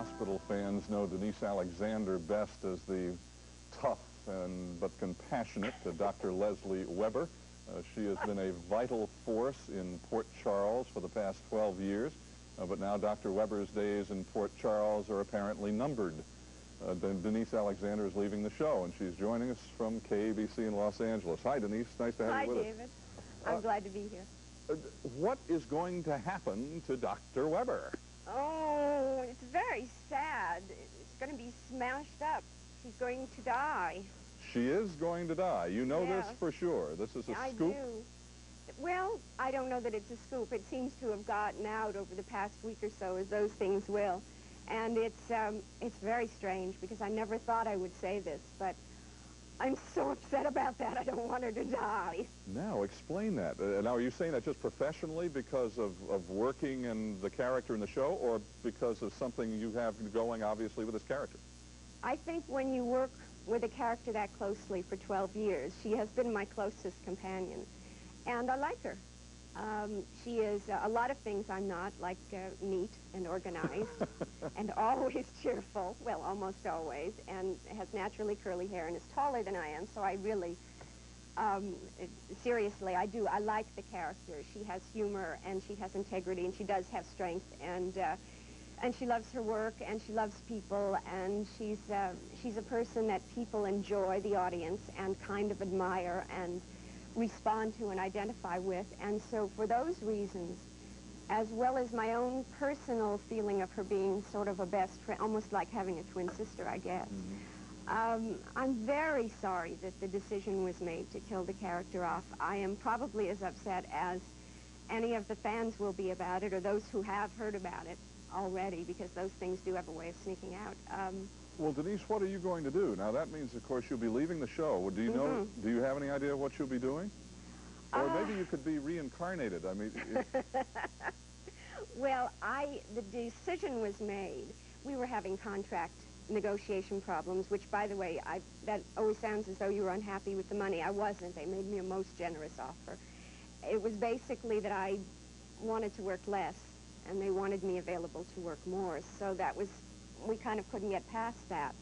Hospital fans know Denise Alexander best as the tough but compassionate Dr. Lesley Webber. She has been a vital force in Port Charles for the past 12 years, but now Dr. Webber's days in Port Charles are apparently numbered. Denise Alexander is leaving the show, and she's joining us from KABC in Los Angeles. Hi, Denise. Nice to have you with us. Hi, David. I'm glad to be here. What is going to happen to Dr. Webber? Oh, it's very sad. It's going to be smashed up. She's going to die. She is going to die. You know Yes. this for sure. This is a scoop? I do. Well, I don't know that it's a scoop. It seems to have gotten out over the past week or so, as those things will. And it's very strange, because I never thought I would say this, but I'm so upset about that. I don't want her to die. Now, explain that. Now, are you saying that just professionally because of working and the character in the show, or because of something you have going, obviously, with this character? I think when you work with a character that closely for 12 years, she has been my closest companion, and I like her. She is a lot of things I'm not, like neat and organized and always cheerful, well, almost always, and has naturally curly hair and is taller than I am, so I really, seriously, I like the character. She has humor, and she has integrity, and she does have strength, and she loves her work, and she loves people, and she's a person that people enjoy, the audience, and kind of admire and respond to and identify with. And so for those reasons, as well as my own personal feeling of her being sort of a best friend, almost like having a twin sister, I guess, I'm very sorry that the decision was made to kill the character off. I am probably as upset as any of the fans will be about it, or those who have heard about it already, because those things do have a way of sneaking out. Well, Denise, what are you going to do? Now, that means, of course, you'll be leaving the show. Do you know, do you have any idea what you'll be doing? Or maybe you could be reincarnated. I mean... Well, the decision was made. We were having contract negotiation problems, which, by the way, that always sounds as though you were unhappy with the money. I wasn't. They made me a most generous offer. It was basically that I wanted to work less, and they wanted me available to work more. So that was... we kind of couldn't get past that.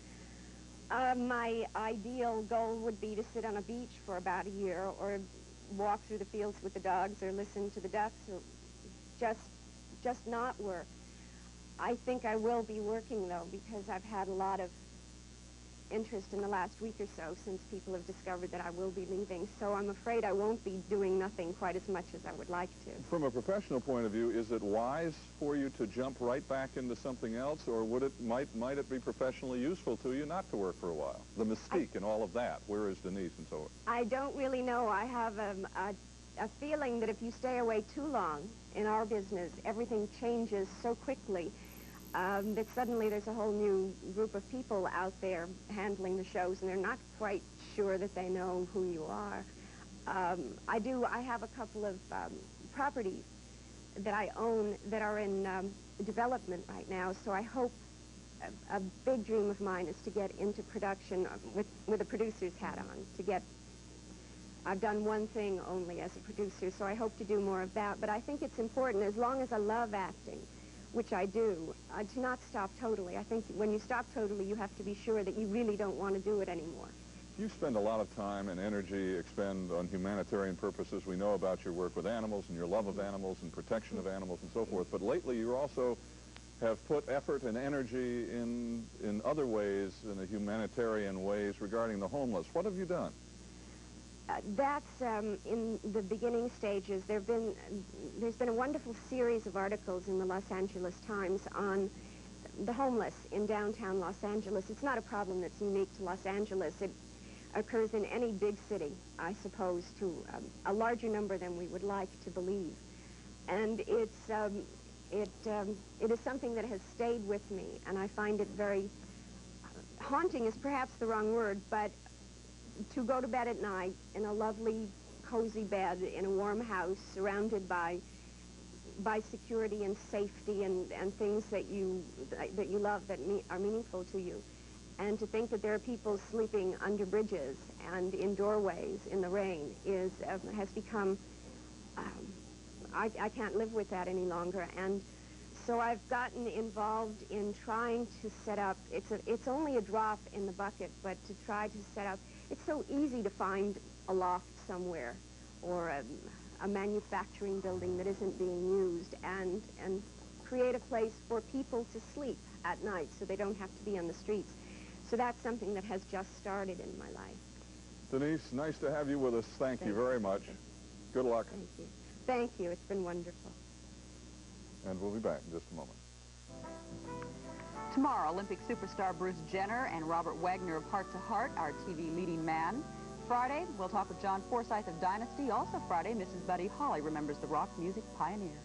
My ideal goal would be to sit on a beach for about a year, or walk through the fields with the dogs, or listen to the ducks, or just not work. I think I will be working, though, because I've had a lot of interest in the last week or so since people have discovered that I will be leaving. So I'm afraid I won't be doing nothing quite as much as I would like to. From a professional point of view, is it wise for you to jump right back into something else, or might it be professionally useful to you not to work for a while? The mystique and all of that. Where is Denise and so on? I don't really know. I have a feeling that if you stay away too long in our business, everything changes so quickly. That suddenly there's a whole new group of people out there handling the shows, and they're not quite sure that they know who you are. I have a couple of properties that I own that are in development right now, so I hope a big dream of mine is to get into production with a producer's hat on. I've done one thing only as a producer, so I hope to do more of that, but I think it's important, as long as I love acting, which I do, to not stop totally. I think when you stop totally, you have to be sure that you really don't want to do it anymore. You spend a lot of time and energy expend on humanitarian purposes. We know about your work with animals and your love of animals and protection of animals and so forth, but lately you also have put effort and energy in other ways, in the humanitarian ways, regarding the homeless. What have you done? That's in the beginning stages. There's been a wonderful series of articles in the Los Angeles Times on the homeless in downtown Los Angeles. It's not a problem that's unique to Los Angeles. It occurs in any big city, I suppose, to a larger number than we would like to believe. And it is something that has stayed with me, and I find it very haunting is perhaps the wrong word, but to go to bed at night in a lovely, cozy bed in a warm house, surrounded by security and safety and things that you love, that are meaningful to you, and to think that there are people sleeping under bridges and in doorways in the rain has become. I can't live with that any longer, and So I've gotten involved in trying to set up, it's only a drop in the bucket, but to try to set up, it's so easy to find a loft somewhere or a manufacturing building that isn't being used and create a place for people to sleep at night so they don't have to be on the streets. So that's something that has just started in my life. Denise, nice to have you with us. Thank you very much. Good luck. Thank you. Thank you. It's been wonderful. And we'll be back in just a moment. Tomorrow, Olympic superstar Bruce Jenner and Robert Wagner of Heart to Heart, our TV leading man. Friday, we'll talk with John Forsythe of Dynasty. Also Friday, Mrs. Buddy Holly remembers the rock music pioneer.